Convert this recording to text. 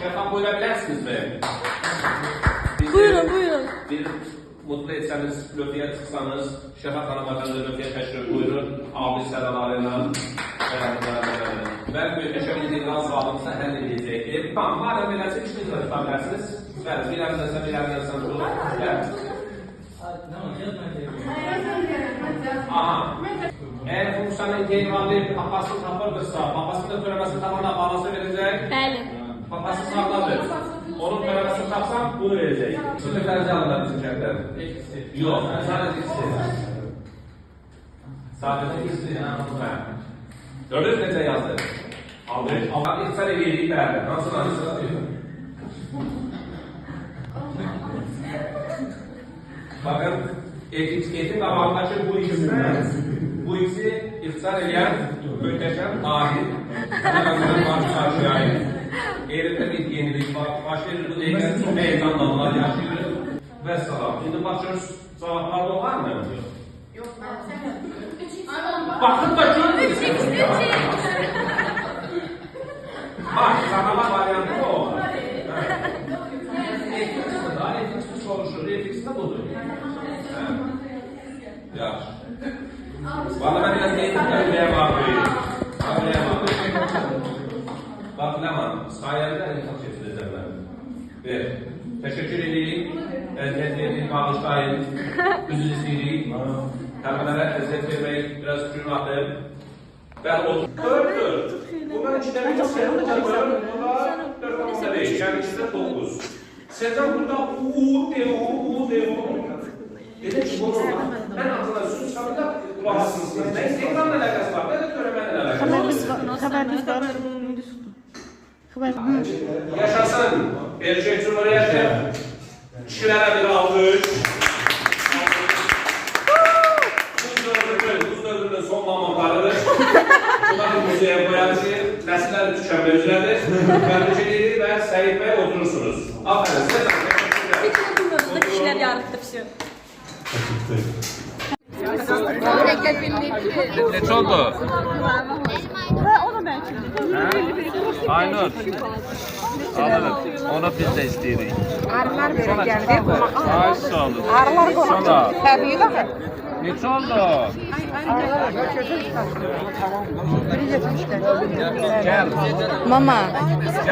Şeffaf buyurabilirsiniz. Buyurun, buyurun. Bir mutlu etseniz, löfiye çıksanız, Şeffaf Hanım'dan löfiye teşrif buyurun. Abi sedalarıyla. Ben müteşem izlediğinden sağlıksa elde edecektim. Tamam, madem beləsə işinizlə tutabilirsiniz. Bəli, bilərsən olur. Gəl. Aha. Eğer Fursan'ın geyvanlı papasını tapırdırsa, papasını töremesini tapana balası verecek. Bəli. Papası sağladır. Onun töremesini tapsam bunu verecek. Şimdi tercih alırlar bizim kentler. Yok, sadece ikisi. Sadece ikisi. Gördünüz mü ne yazdı? Aldık. Allah ihsan edeyelim derler. Nasıl bakın, etiğin davamındaki bu ikisi ihsan eden müteşem ahir. Bunlardan karşı şahit. Eğrinde bir yenilik başlayır bu değerli çok heyecanlanmalar yaşıyor. Ve salam. Şimdi başlıyoruz. Cevaplarda var mı? Yok. Bakın da görmüyorsunuz. Bak, sanalar varyantı da o. Etkisi daha etkisiz konuşur. Etkisi de budur. Yaxşı. Bana ben biraz eğitimden öyleye bakmayayım. Bak Leman, sayende insan çeşitlidir ben. Bir, teşekkür edeyim. Eziyetlerini bağışlayın. Üzül isteyeyim. Tələbələrə əziyyət vermək biraz günahdır. Ben otur. Dördür. Bunların içinde bir sayı da var. Dört tane değil. Yani içinde 9. Sezen burada u dev. Dedim ki bunu ben aslında süt sabırda kulağısınız. Neyse ekranla alakası var. Ben de töremenle alakası var. Haberiniz var. Yaşasın. Erkek Cumhuriyeti. Kişilere bir alkış. Buz son mamamlarıdır. Bunları müzeye koyan şey nesiller tükenme üzeridir. Kardeşliği ve Seyit Bey oturursunuz. Aferin size. Hiç kişiler yarıktı bir şey. Ne oldu? Onu belki. Aynur. Alırım. Onu biz de isteyirik. Arılar böyle geldi. Ay sağ olun. Arılar konuşuyor. Tabii de. Ne oldu? Mama.